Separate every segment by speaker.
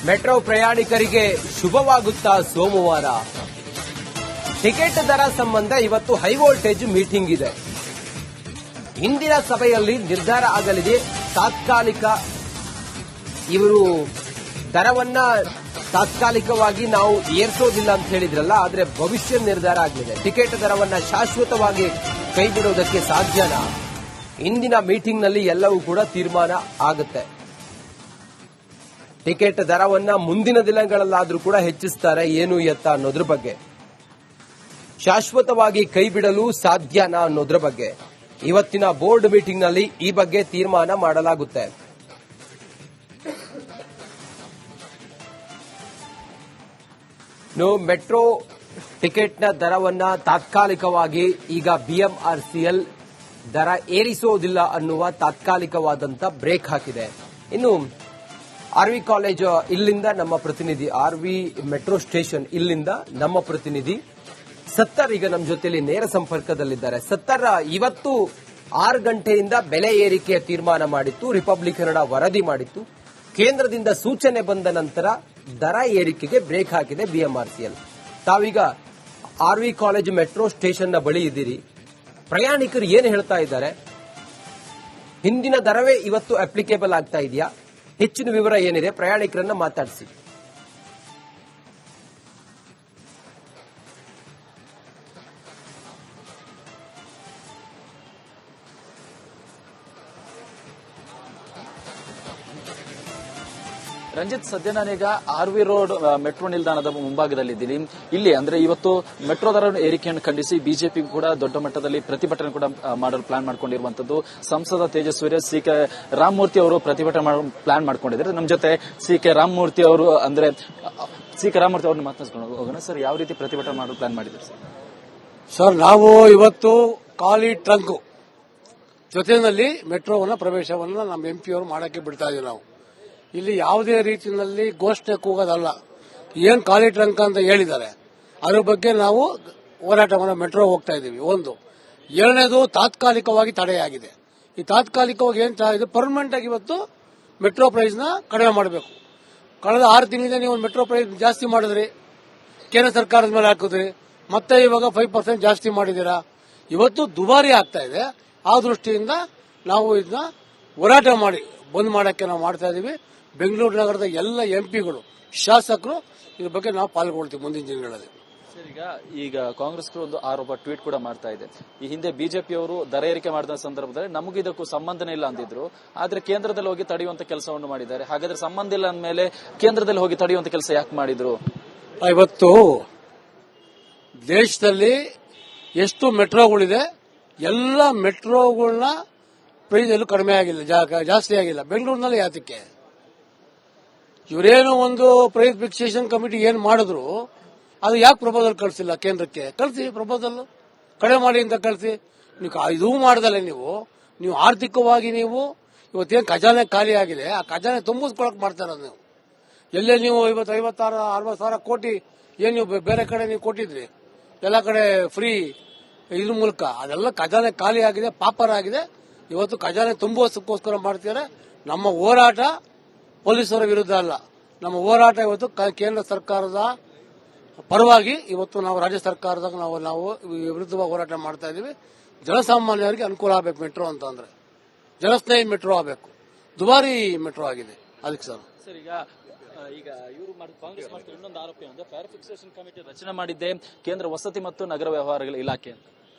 Speaker 1: Metro ಪ್ರಯಾಣಿಕರಿಗೆ ಶುಭವಾಗುತ್ತಾ ಸೋಮವಾರ ticket ದರ ಸಂಬಂಧ ಇವತ್ತು ಹೈವೋಲ್ಟೇಜ್ ಮೀಟಿಂಗ್ ಇದೆ. ಇಂದಿನ ಸಭೆಯಲ್ಲಿ ನಿರ್ಧಾರ ಆಗಲಿದೆ. ತಾತ್ಕಾಲಿಕ ಇವರು ದರವನ್ನ ತಾತ್ಕಾಲಿಕವಾಗಿ ನಾವು ಏರಿಸೋದಿಲ್ಲ ಅಂತ ಹೇಳಿದ್ರಲ್ಲ, ಆದರೆ ಭವಿಷ್ಯ ನಿರ್ಧಾರ ಆಗಲಿದೆ. ಟಿಕೆಟ್ ದರವನ್ನ ಶಾಶ್ವತವಾಗಿ ಕೈಬಿಡೋದಕ್ಕೆ ಸಾಧ್ಯನಾ? ಇಂದಿನ ಮೀಟಿಂಗ್ನಲ್ಲಿ ಎಲ್ಲವೂ ಕೂಡ ತೀರ್ಮಾನ ಆಗುತ್ತೆ. ಟಿಕೆಟ್ ದರವನ್ನ ಮುಂದಿನ ದಿನಗಳಲ್ಲಾದರೂ ಕೂಡ ಹೆಚ್ಚಿಸ್ತಾರೆ, ಏನು ಎತ್ತ ಅನ್ನೋದ್ರ ಬಗ್ಗೆ, ಶಾಶ್ವತವಾಗಿ ಕೈಬಿಡಲು ಸಾಧ್ಯನಾ ಅನ್ನೋದ್ರ ಬಗ್ಗೆ ಇವತ್ತಿನ ಬೋರ್ಡ್ ಮೀಟಿಂಗ್ನಲ್ಲಿ ಈ ಬಗ್ಗೆ ತೀರ್ಮಾನ ಮಾಡಲಾಗುತ್ತೆ. ಮೆಟ್ರೋ ಟಿಕೆಟ್ನ ದರವನ್ನ ತಾತ್ಕಾಲಿಕವಾಗಿ ಈಗ ಬಿಎಂಆರ್ಸಿಎಲ್ ದರ ಏರಿಸೋದಿಲ್ಲ ಅನ್ನುವ ತಾತ್ಕಾಲಿಕವಾದಂಥ ಬ್ರೇಕ್ ಹಾಕಿದೆ. ಇನ್ನು ಆರ್ವಿ ಕಾಲೇಜ್ ಇಲ್ಲಿಂದ ನಮ್ಮ ಪ್ರತಿನಿಧಿ, ಆರ್ವಿ ಮೆಟ್ರೋ ಸ್ಟೇಷನ್ ಇಲ್ಲಿಂದ ನಮ್ಮ ಪ್ರತಿನಿಧಿ ಸತ್ತರ್ ಈಗ ನಮ್ಮ ಜೊತೆಯಲ್ಲಿ ನೇರ ಸಂಪರ್ಕದಲ್ಲಿದ್ದಾರೆ. ಸತ್ತರ್, ಇವತ್ತು 6 ಗಂಟೆಯಿಂದ ಬೆಲೆ ಏರಿಕೆಯ ತೀರ್ಮಾನ ಮಾಡಿತ್ತು, ರಿಪಬ್ಲಿಕ್ ಕನ್ನಡ ವರದಿ ಮಾಡಿತ್ತು. ಕೇಂದ್ರದಿಂದ ಸೂಚನೆ ಬಂದ ನಂತರ ದರ ಏರಿಕೆಗೆ ಬ್ರೇಕ್ ಹಾಕಿದೆ ಬಿಎಂಆರ್ಸಿಎಲ್. ತಾವೀಗ ಆರ್ವಿ ಕಾಲೇಜ್ ಮೆಟ್ರೋ ಸ್ಟೇಷನ್ನ ಬಳಿ ಇದ್ದೀರಿ. ಪ್ರಯಾಣಿಕರು ಏನು ಹೇಳ್ತಾ ಇದ್ದಾರೆ? ಹಿಂದಿನ ದರವೇ ಇವತ್ತು ಅಪ್ಲಿಕೇಬಲ್ ಆಗ್ತಾ ಇದೆಯಾ? ಹೆಚ್ಚಿನ ವಿವರ ಏನಿದೆ? ಪ್ರಯಾಣಿಕರನ್ನ ಮಾತಾಡಿಸಿ.
Speaker 2: ರಂಜಿತ್, ಸದ್ಯ ನಾನೀಗ ಆರ್ವಿ ರೋಡ್ ಮೆಟ್ರೋ ನಿಲ್ದಾಣದ ಮುಂಭಾಗದಲ್ಲಿದ್ದೀನಿ. ಇಲ್ಲಿ ಅಂದ್ರೆ ಇವತ್ತು ಮೆಟ್ರೋ ದರ ಏರಿಕೆಯನ್ನು ಖಂಡಿಸಿ ಬಿಜೆಪಿ ಕೂಡ ದೊಡ್ಡ ಮಟ್ಟದಲ್ಲಿ ಪ್ರತಿಭಟನೆ ಕೂಡ ಮಾಡಲು ಪ್ಲಾನ್ ಮಾಡ್ಕೊಂಡಿರುವಂತದ್ದು. ಸಂಸದ ತೇಜಸ್ವಿ ಸಿ ಕೆ ರಾಮಮೂರ್ತಿ ಅವರು ಪ್ರತಿಭಟನೆ ಪ್ಲಾನ್ ಮಾಡ್ಕೊಂಡಿದ್ದಾರೆ. ನಮ್ಮ ಜೊತೆ ಸಿ ಕೆ ರಾಮಮೂರ್ತಿ ಅವರು ಅವ್ರನ್ನ ಮಾತನಾಡಿಸ್ಕೊಂಡು ಹೋಗೋಣ. ಸರ್, ಯಾವ ರೀತಿ ಪ್ರತಿಭಟನೆ ಮಾಡಲು ಪ್ಲಾನ್ ಮಾಡಿದ್ರು
Speaker 3: ಸರ್? ನಾವು ಇವತ್ತು ಖಾಲಿ ಟ್ರಂಕ್ ಜೊತೆಯಲ್ಲಿ ಮೆಟ್ರೋವನ್ನ ಪ್ರವೇಶವನ್ನ ನಮ್ಮ ಎಂಪಿ ಅವರು ಮಾಡಕ್ಕೆ ಬಿಡ್ತಾ ಇದೀವಿ. ನಾವು ಇಲ್ಲಿ ಯಾವುದೇ ರೀತಿಯಲ್ಲಿ ಘೋಷಣೆ ಕೂಗೋದಲ್ಲ. ಏನ್ ಖಾಲಿ ಟ್ರಂಕ್ ಅಂತ ಹೇಳಿದ್ದಾರೆ ಅದ್ರ ಬಗ್ಗೆ ನಾವು ಹೋರಾಟವನ್ನು ಮೆಟ್ರೋ ಹೋಗ್ತಾ ಇದ್ದೀವಿ. ಒಂದು. ಎರಡನೇದು, ತಾತ್ಕಾಲಿಕವಾಗಿ ತಡೆಯಾಗಿದೆ. ಈ ತಾತ್ಕಾಲಿಕವಾಗಿ ಏನ್ ಇದೆ, ಪರ್ಮನೆಂಟ್ ಆಗಿ ಇವತ್ತು ಮೆಟ್ರೋ ಪ್ರೈಸ್ ನ ಕಡಿಮೆ ಮಾಡಬೇಕು. ಕಳೆದ 6 ತಿಂಗಳಿಂದ ನೀವು ಮೆಟ್ರೋ ಪ್ರೈಸ್ ಜಾಸ್ತಿ ಮಾಡಿದ್ರಿ, ಕೇಂದ್ರ ಸರ್ಕಾರದ ಮೇಲೆ ಹಾಕಿದ್ರಿ, ಮತ್ತೆ ಇವಾಗ 5% ಜಾಸ್ತಿ ಮಾಡಿದೀರಾ. ಇವತ್ತು ದುಬಾರಿ ಆಗ್ತಾ ಇದೆ. ಆ ದೃಷ್ಟಿಯಿಂದ ನಾವು ಇದನ್ನ ಹೋರಾಟ ಮಾಡಿ ಬಂದ್ ಮಾಡಕ್ಕೆ ನಾವು ಮಾಡ್ತಾ ಇದೀವಿ. ಬೆಂಗಳೂರು ನಗರದ ಎಲ್ಲ ಎಂಪಿಗಳು, ಶಾಸಕರು ಇದ್ರ ಬಗ್ಗೆ ನಾವು ಪಾಲ್ಗೊಳ್ತೀವಿ ಮುಂದಿನ ದಿನಗಳಲ್ಲಿ.
Speaker 2: ಸರ್, ಈಗ ಕಾಂಗ್ರೆಸ್ ಒಂದು ಆರೋಪ ಟ್ವೀಟ್ ಕೂಡ ಮಾಡ್ತಾ ಇದೆ. ಈ ಹಿಂದೆ ಬಿಜೆಪಿ ಅವರು ದರ ಏರಿಕೆ ಮಾಡಿದ ಸಂದರ್ಭದಲ್ಲಿ ನಮಗೂ ಇದಕ್ಕೂ ಸಂಬಂಧನೇ ಇಲ್ಲ ಅಂದಿದ್ರು, ಆದ್ರೆ ಕೇಂದ್ರದಲ್ಲಿ ಹೋಗಿ ತಡೆಯುವಂತ ಕೆಲಸವನ್ನು ಮಾಡಿದ್ದಾರೆ. ಹಾಗಾದ್ರೆ ಸಂಬಂಧ ಇಲ್ಲ ಅಂದ್ಮೇಲೆ ಕೇಂದ್ರದಲ್ಲಿ ಹೋಗಿ ತಡೆಯುವಂತ ಕೆಲಸ ಯಾಕೆ ಮಾಡಿದ್ರು?
Speaker 3: ಇವತ್ತು ದೇಶದಲ್ಲಿ ಎಷ್ಟು ಮೆಟ್ರೋಗಳಿದೆ, ಎಲ್ಲ ಮೆಟ್ರೋಗಳನ್ನ ಪ್ರೈಸ್ ಎಲ್ಲೂ ಕಡಿಮೆ ಆಗಿಲ್ಲ, ಜಾಸ್ತಿ ಆಗಿಲ್ಲ. ಬೆಂಗಳೂರಿನಲ್ಲಿ ಯಾತಕ್ಕೆ? ಇವರೇನು ಒಂದು ಪ್ರೈಸ್ ಫಿಕ್ಸೇಷನ್ ಕಮಿಟಿ ಏನ್ ಮಾಡಿದ್ರು ಅದು ಯಾಕೆ ಪ್ರಪೋಸಲ್ ಕಳಿಸಿಲ್ಲ ಕೇಂದ್ರಕ್ಕೆ? ಕಳಿಸಿ, ಪ್ರಪೋಸಲ್ ಕಡಿಮೆ ಮಾಡಿ ಅಂತ ಕಳಿಸಿ. ನೀವು ಇದು ಮಾಡದಲ್ಲ, ನೀವು ಆರ್ಥಿಕವಾಗಿ ನೀವು ಇವತ್ತೇನು ಖಜಾನೆ ಖಾಲಿ ಆಗಿದೆ, ಆ ಖಜಾನೆ ತುಂಬಿಸ್ಕೊಳಕ್ ಮಾಡ್ತಾರ ನೀವು. ಎಲ್ಲೇ ನೀವು 56-60 ಸಾವಿರ ಕೋಟಿ ಏನ್ ನೀವು ಬೇರೆ ಕಡೆ ನೀವು ಕೊಟ್ಟಿದ್ರಿ, ಎಲ್ಲ ಕಡೆ ಫ್ರೀ ಇದ್ರ ಮೂಲಕ ಅದೆಲ್ಲ ಖಜಾನೆ ಖಾಲಿ ಆಗಿದೆ, ಪಾಪರ ಆಗಿದೆ. ಇವತ್ತು ಖಜಾನೆ ತುಂಬುವದಕ್ಕೋಸ್ಕರ ಮಾಡ್ತಿದ್ದಾರೆ. ನಮ್ಮ ಹೋರಾಟ ಪೊಲೀಸರ ವಿರುದ್ಧ ಅಲ್ಲ, ನಮ್ಮ ಹೋರಾಟ ಇವತ್ತು ಕೇಂದ್ರ ಸರ್ಕಾರದ ಪರವಾಗಿ. ಇವತ್ತು ನಾವು ರಾಜ್ಯ ಸರ್ಕಾರದಾಗ ನಾವು ವಿರುದ್ಧವಾಗಿ ಹೋರಾಟ ಮಾಡ್ತಾ ಇದೀವಿ. ಜನಸಾಮಾನ್ಯರಿಗೆ ಅನುಕೂಲ ಆಗಬೇಕು ಮೆಟ್ರೋ ಅಂತ ಅಂದ್ರೆ, ಜನಸ್ನೇಹಿ ಮೆಟ್ರೋ ಆಗಬೇಕು. ದುಬಾರಿ ಮೆಟ್ರೋ ಆಗಿದೆ ಅದಕ್ಕೆ ಸರ್.
Speaker 2: ಈಗ ಇವರು ಕಾಂಗ್ರೆಸ್ ಮಾಡ್ತಾರೆ ಇನ್ನೊಂದು ಆರೋಪ ಅಂದ್ರೆ ಫೇರ್ ಫಿಕ್ಸೇಷನ್ ಕಮಿಟಿ ರಚನೆ ಮಾಡಿದ್ದೆ ಕೇಂದ್ರ ವಸತಿ ಮತ್ತು ನಗರ ವ್ಯವಹಾರಗಳ ಇಲಾಖೆ ಅಂತ.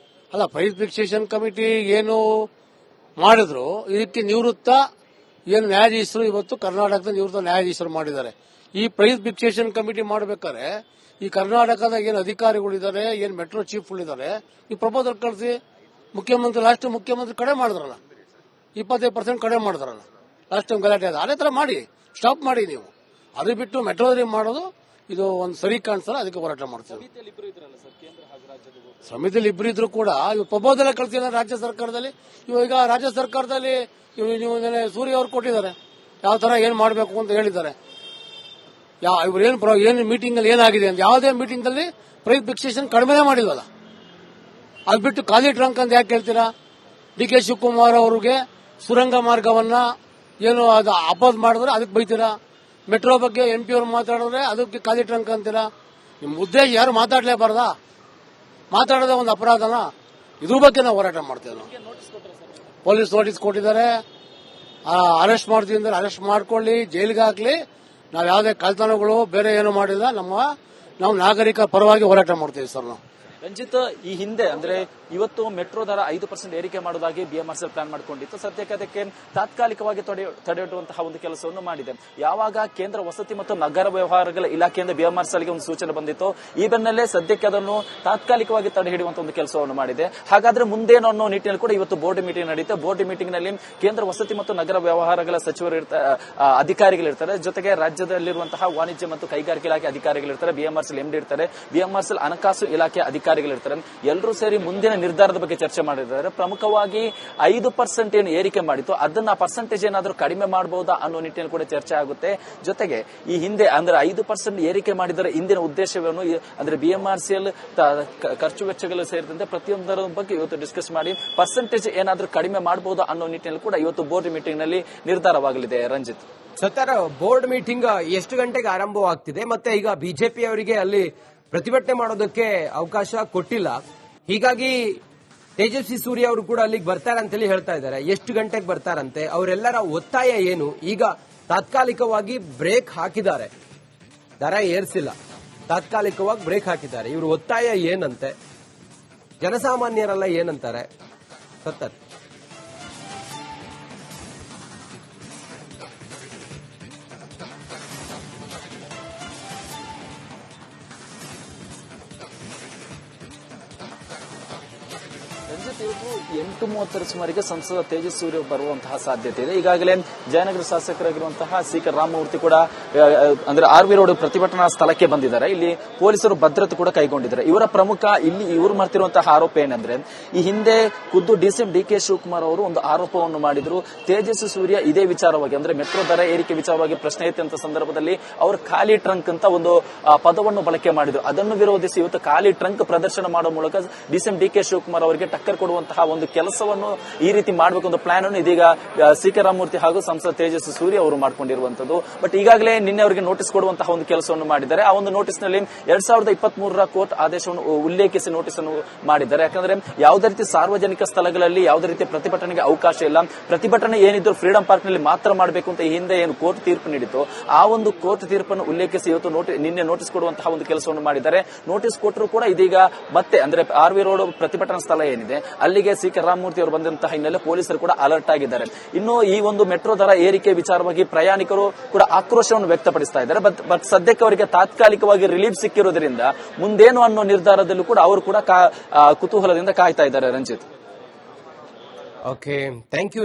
Speaker 3: ಅಲ್ಲ, ಪ್ರೈಸ್ ಫಿಕ್ಸೇಷನ್ ಕಮಿಟಿ ಏನು ಮಾಡಿದ್ರು, ಇದಕ್ಕೆ ನಿವೃತ್ತ ಏನು ನ್ಯಾಯಾಧೀಶರು ಇವತ್ತು ಕರ್ನಾಟಕದ ನಿವೃತ್ತ ನ್ಯಾಯಾಧೀಶರು ಮಾಡಿದ್ದಾರೆ. ಈ ಪ್ರೈಸ್ ಫಿಕ್ಸೇಷನ್ ಕಮಿಟಿ ಮಾಡಬೇಕಾದ್ರೆ ಈ ಕರ್ನಾಟಕದ ಏನು ಅಧಿಕಾರಿಗಳಿದ್ದಾರೆ, ಏನು ಮೆಟ್ರೋ ಚೀಫ್ಗಳಿದ್ದಾರೆ, ಈ ಪ್ರಪೋಸಲ್ ಕಳಿಸಿ ಮುಖ್ಯಮಂತ್ರಿ ಮುಖ್ಯಮಂತ್ರಿ ಕಡಿಮೆ ಮಾಡಿದ್ರಲ್ಲ, 25% ಕಡಿಮೆ ಮಾಡಿದ್ರಲ್ಲ ಲಾಸ್ಟ್ ಟೈಮ್ ಗಲಾಟೆ ಆದ. ಅದೇ ತರ ಮಾಡಿ ಸ್ಟಾಪ್ ಮಾಡಿ ನೀವು. ಅದು ಬಿಟ್ಟು ಮೆಟ್ರೋದಲ್ಲಿ ಮಾಡೋದು ಇದು ಒಂದು ಸರಿ ಕಾಣಿಸಲ್ಲ, ಅದಕ್ಕೆ ಹೋರಾಟ ಮಾಡ್ತೀವಿ. ಸಮಿತಿಯಲ್ಲಿ ಇಬ್ಬರು ಇದ್ರು ಕೂಡ ಇವು ಪ್ರಪೋಸಲ್ ಕಳಿಸಿಲ್ಲ ರಾಜ್ಯ ಸರ್ಕಾರದಲ್ಲಿ. ಈಗ ರಾಜ್ಯ ಸರ್ಕಾರದಲ್ಲಿ ನೀವು ಸೂರ್ಯ ಅವರು ಕೊಟ್ಟಿದ್ದಾರೆ, ಯಾವ ತರ ಏನ್ ಮಾಡಬೇಕು ಅಂತ ಹೇಳಿದ್ದಾರೆ. ಏನು ಮೀಟಿಂಗ್ ಅಲ್ಲಿ ಏನಾಗಿದೆ ಅಂತ ಯಾವುದೇ ಮೀಟಿಂಗ್ ಅಲ್ಲಿ ಪ್ರೈಸ್ ಫಿಕ್ಸೇಷನ್ ಕಡಿಮೆ ಮಾಡಿಲ್ವಲ್ಲ. ಅದು ಬಿಟ್ಟು ಖಾಲಿ ಟ್ರಂಕ್ ಅಂತ ಯಾಕೆ ಹೇಳ್ತೀರಾ? ಡಿ.ಕೆ. ಶಿವಕುಮಾರ್ ಅವರಿಗೆ ಸುರಂಗ ಮಾರ್ಗವನ್ನ ಏನು ಅದು ಅಪೋಸ್ ಮಾಡಿದ್ರೆ ಅದಕ್ಕೆ ಬೈತೀರಾ? ಮೆಟ್ರೋ ಬಗ್ಗೆ MP ಅವ್ರು ಮಾತಾಡಿದ್ರೆ ಅದಕ್ಕೆ ಖಾಲಿ ಟ್ರಂಕ್ ಅಂತೀರಾ? ನಿಮ್ಮ ಉದ್ದೇಶ ಯಾರು ಮಾತಾಡ್ಲೇಬಾರ್ದಾ? ಮಾತಾಡೋದೇ ಒಂದು ಅಪರಾಧನ. ಇದ್ರ ಬಗ್ಗೆ ನಾವು ಹೋರಾಟ ಮಾಡ್ತೇವೆ. ನಾವು ಪೊಲೀಸ್ ನೋಟಿಸ್ ಕೊಟ್ಟಿದ್ದಾರೆ, ಅರೆಸ್ಟ್ ಮಾಡ್ತೀವಿ ಅಂದ್ರೆ ಅರೆಸ್ಟ್ ಮಾಡ್ಕೊಳ್ಳಿ, ಜೈಲಿಗೆ ಹಾಕ್ಲಿ. ನಾವು ಯಾವುದೇ ಕಳ್ತನಗಳು ಬೇರೆ ಏನು ಮಾಡಿಲ್ಲ. ನಾವು ನಾಗರಿಕರ ಪರವಾಗಿ ಹೋರಾಟ ಮಾಡ್ತೀವಿ ಸರ್. ನಾವು
Speaker 2: ರಂಜಿತ್, ಈ ಹಿಂದೆ ಅಂದ್ರೆ ಇವತ್ತು ಮೆಟ್ರೋ ದರ 5% ಏರಿಕೆ ಮಾಡುವುದಾಗಿ BMRCL ಪ್ಲಾನ್ ಮಾಡಿಕೊಂಡಿತ್ತು. ಸದ್ಯಕ್ಕೆ ಅದಕ್ಕೆ ತಾತ್ಕಾಲಿಕವಾಗಿ ತಡೆಹಿಡುವಂತಹ ಒಂದು ಕೆಲಸವನ್ನು ಮಾಡಿದೆ. ಯಾವಾಗ ಕೇಂದ್ರ ವಸತಿ ಮತ್ತು ನಗರ ವ್ಯವಹಾರಗಳ ಇಲಾಖೆಯಿಂದ BMRCL ಗೆ ಒಂದು ಸೂಚನೆ ಬಂದಿತ್ತು, ಈ ಬೆನ್ನಲ್ಲೇ ಸದ್ಯಕ್ಕೆ ಅದನ್ನು ತಾತ್ಕಾಲಿಕವಾಗಿ ತಡೆ ಹಿಡಿಯುವಂತಹ ಒಂದು ಕೆಲಸವನ್ನು ಮಾಡಿದೆ. ಹಾಗಾದ್ರೆ ಮುಂದೇನು ಅನ್ನೋ ನಿಟ್ಟಿನಲ್ಲಿ ಕೂಡ ಇವತ್ತು ಬೋರ್ಡ್ ಮೀಟಿಂಗ್ ನಡೆಯುತ್ತೆ. ಬೋರ್ಡ್ ಮೀಟಿಂಗ್ ನಲ್ಲಿ ಕೇಂದ್ರ ವಸತಿ ಮತ್ತು ನಗರ ವ್ಯವಹಾರಗಳ ಸಚಿವರು ಅಧಿಕಾರಿಗಳಿರ್ತಾರೆ, ಜೊತೆಗೆ ರಾಜ್ಯದಲ್ಲಿರುವಂತಹ ವಾಣಿಜ್ಯ ಮತ್ತು ಕೈಗಾರಿಕೆ ಇಲಾಖೆ ಅಧಿಕಾರಿಗಳಿರ್ತಾರೆ, BMRCL MD ಇರ್ತಾರೆ, BMRCL ಹಣಕಾಸು ಇಲಾಖೆ ಅಧಿಕಾರಿಗಳಿರ್ತಾರೆ. ಎಲ್ಲರೂ ಸೇರಿ ಮುಂದಿನ ನಿರ್ಧಾರದ ಬಗ್ಗೆ ಚರ್ಚೆ ಮಾಡಿದ್ದಾರೆ. ಪ್ರಮುಖವಾಗಿ 5% ಏನು ಏರಿಕೆ ಮಾಡಿತ್ತು ಅದನ್ನ ಪರ್ಸೆಂಟೇಜ್ ಏನಾದರೂ ಕಡಿಮೆ ಮಾಡಬಹುದಾ ಅನ್ನೋ ನಿಟ್ಟಿನಲ್ಲಿ ಕೂಡ ಚರ್ಚೆ ಆಗುತ್ತೆ. ಜೊತೆಗೆ ಈ ಹಿಂದೆ ಅಂದ್ರೆ 5% ಏರಿಕೆ ಮಾಡಿದರೆ ಹಿಂದಿನ ಉದ್ದೇಶವೇನು, ಅಂದ್ರೆ BMRCL ಖರ್ಚು ವೆಚ್ಚಗಳು ಸೇರಿದಂತೆ ಪ್ರತಿಯೊಂದರ ಬಗ್ಗೆ ಇವತ್ತು ಡಿಸ್ಕಸ್ ಮಾಡಿ ಪರ್ಸೆಂಟೇಜ್ ಏನಾದರೂ ಕಡಿಮೆ ಮಾಡಬಹುದಾ ಅನ್ನೋ ನಿಟ್ಟಿನಲ್ಲಿ ಕೂಡ ಇವತ್ತು ಬೋರ್ಡ್ ಮೀಟಿಂಗ್ ನಲ್ಲಿ ನಿರ್ಧಾರವಾಗಲಿದೆ. ರಂಜಿತ್,
Speaker 1: ಸರ್, ಬೋರ್ಡ್ ಮೀಟಿಂಗ್ ಎಷ್ಟು ಗಂಟೆಗೆ ಆರಂಭವಾಗ್ತಿದೆ? ಮತ್ತೆ ಈಗ ಬಿಜೆಪಿ ಅವರಿಗೆ ಅಲ್ಲಿ ಪ್ರತಿಭಟನೆ ಮಾಡೋದಕ್ಕೆ ಅವಕಾಶ ಕೊಟ್ಟಿಲ್ಲ, ಹೀಗಾಗಿ ತೇಜಸ್ವಿ ಸೂರ್ಯ ಅವರು ಕೂಡ ಅಲ್ಲಿಗೆ ಬರ್ತಾರೆ ಅಂತೇಳಿ ಹೇಳ್ತಾ ಇದ್ದಾರೆ. ಎಷ್ಟು ಗಂಟೆಗೆ ಬರ್ತಾರಂತೆ? ಅವರೆಲ್ಲರ ಒತ್ತಾಯ ಏನು? ಈಗ ತಾತ್ಕಾಲಿಕವಾಗಿ ಬ್ರೇಕ್ ಹಾಕಿದ್ದಾರೆ, ದರ ಏರಿಸಿಲ್ಲ, ತಾತ್ಕಾಲಿಕವಾಗಿ ಬ್ರೇಕ್ ಹಾಕಿದ್ದಾರೆ. ಇವರು ಒತ್ತಾಯ ಏನಂತೆ? ಜನಸಾಮಾನ್ಯರೆಲ್ಲ ಏನಂತಾರೆ? ಸತ್ತರ್
Speaker 2: ರಂಜಿತ್, ಇವತ್ತು 8:30 ಸುಮಾರಿಗೆ ಸಂಸದ ತೇಜಸ್ವಿ ಸೂರ್ಯ ಬರುವಂತಹ ಸಾಧ್ಯತೆ ಇದೆ. ಈಗಾಗಲೇ ಜಯನಗರ ಶಾಸಕರಾಗಿರುವಂತಹ ಸಿ.ಕೆ. ರಾಮಮೂರ್ತಿ ಕೂಡ ಅಂದ್ರೆ RV ರೋಡ್ ಪ್ರತಿಭಟನಾ ಸ್ಥಳಕ್ಕೆ ಬಂದಿದ್ದಾರೆ. ಇಲ್ಲಿ ಪೊಲೀಸರು ಭದ್ರತೆ ಕೂಡ ಕೈಗೊಂಡಿದ್ದಾರೆ. ಇವರ ಪ್ರಮುಖ ಇಲ್ಲಿ ಇವರು ಮಾಡ್ತಿರುವಂತಹ ಆರೋಪ ಏನಂದ್ರೆ, ಈ ಹಿಂದೆ ಖುದ್ದು DCM DK ಶಿವಕುಮಾರ್ ಅವರು ಒಂದು ಆರೋಪವನ್ನು ಮಾಡಿದ್ರು. ತೇಜಸ್ವಿ ಸೂರ್ಯ ಇದೇ ವಿಚಾರವಾಗಿ ಅಂದ್ರೆ ಮೆಟ್ರೋ ದರ ಏರಿಕೆ ವಿಚಾರವಾಗಿ ಪ್ರಶ್ನೆ ಎತ್ತಂತ ಸಂದರ್ಭದಲ್ಲಿ ಅವರು ಖಾಲಿ ಟ್ರಂಕ್ ಅಂತ ಒಂದು ಪದವನ್ನು ಬಳಕೆ ಮಾಡಿದ್ರು. ಅದನ್ನು ವಿರೋಧಿಸಿ ಇವತ್ತು ಖಾಲಿ ಟ್ರಂಕ್ ಪ್ರದರ್ಶನ ಮಾಡುವ ಮೂಲಕ DCM DK ಶಿವಕುಮಾರ್ ಅವರಿಗೆ ಟಕ್ಕರ್ ಕೊಡುವಂತಹ ಒಂದು ಕೆಲಸವನ್ನು ಈ ರೀತಿ ಮಾಡಬೇಕು ಒಂದು ಪ್ಲಾನ್ ಅನ್ನು ಇದೀಗ ಸಿ.ಕೆ. ರಾಮಮೂರ್ತಿ ಹಾಗೂ ಸಂಸದ ತೇಜಸ್ವಿ ಸೂರ್ಯ ಅವರು ಮಾಡಿಕೊಂಡಿರುವಂತದ್ದು. ಬಟ್ ಈಗಾಗಲೇ ನಿನ್ನೆ ಅವರಿಗೆ ನೋಟಿಸ್ ಕೊಡುವಂತಹ ಒಂದು ಕೆಲಸವನ್ನು ಮಾಡಿದ್ದಾರೆ. ಆ ಒಂದು ನೋಟಿಸ್ ನಲ್ಲಿ 2023 ಕೋರ್ಟ್ ಆದೇಶವನ್ನು ಉಲ್ಲೇಖಿಸಿ ನೋಟಿಸ್ ಅನ್ನು ಮಾಡಿದ್ದಾರೆ. ಯಾಕಂದ್ರೆ ಯಾವುದೇ ರೀತಿ ಸಾರ್ವಜನಿಕ ಸ್ಥಳಗಳಲ್ಲಿ ಯಾವುದೇ ರೀತಿ ಪ್ರತಿಭಟನೆಗೆ ಅವಕಾಶ ಇಲ್ಲ, ಪ್ರತಿಭಟನೆ ಏನಿದ್ರು ಫ್ರೀಡಂ ಪಾರ್ಕ್ ನಲ್ಲಿ ಮಾತ್ರ ಮಾಡಬೇಕು ಅಂತ ಈ ಹಿಂದೆ ಏನು ಕೋರ್ಟ್ ತೀರ್ಪು ನೀಡಿತ್ತು, ಆ ಒಂದು ಕೋರ್ಟ್ ತೀರ್ಪನ್ನು ಉಲ್ಲೇಖಿಸಿ ಇವತ್ತು ನಿನ್ನೆ ನೋಟಿಸ್ ಕೊಡುವಂತಹ ಒಂದು ಕೆಲಸವನ್ನು ಮಾಡಿದ್ದಾರೆ. ನೋಟಿಸ್ ಕೊಟ್ಟರು ಕೂಡ ಇದೀಗ ಮತ್ತೆ ಅಂದ್ರೆ RV ರೋಡ್ ಪ್ರತಿಭಟನಾ ಸ್ಥಳ ಏನಿದೆ ಅಲ್ಲಿಗೆ ಸಿ.ಕೆ. ರಾಮಮೂರ್ತಿ ಅವರು ಬಂದಂತಹ ಹಿನ್ನೆಲೆ ಪೊಲೀಸರು ಕೂಡ ಅಲರ್ಟ್ ಆಗಿದ್ದಾರೆ. ಇನ್ನು ಈ ಒಂದು ಮೆಟ್ರೋ ದರ ಏರಿಕೆ ವಿಚಾರವಾಗಿ ಪ್ರಯಾಣಿಕರು ಕೂಡ ಆಕ್ರೋಶವನ್ನು ವ್ಯಕ್ತಪಡಿಸ್ತಾ ಇದ್ದಾರೆ. ಬಟ್ ಸದ್ಯಕ್ಕೆ ಅವರಿಗೆ ತಾತ್ಕಾಲಿಕವಾಗಿ ರಿಲೀಫ್ ಸಿಕ್ಕಿರೋದ್ರಿಂದ ಮುಂದೇನು ಅನ್ನೋ ನಿರ್ಧಾರದಲ್ಲೂ ಕೂಡ ಅವರು ಕೂಡ ಕುತೂಹಲದಿಂದ ಕಾಯ್ತಾ ಇದ್ದಾರೆ. Ranjit,
Speaker 1: okay, thank you.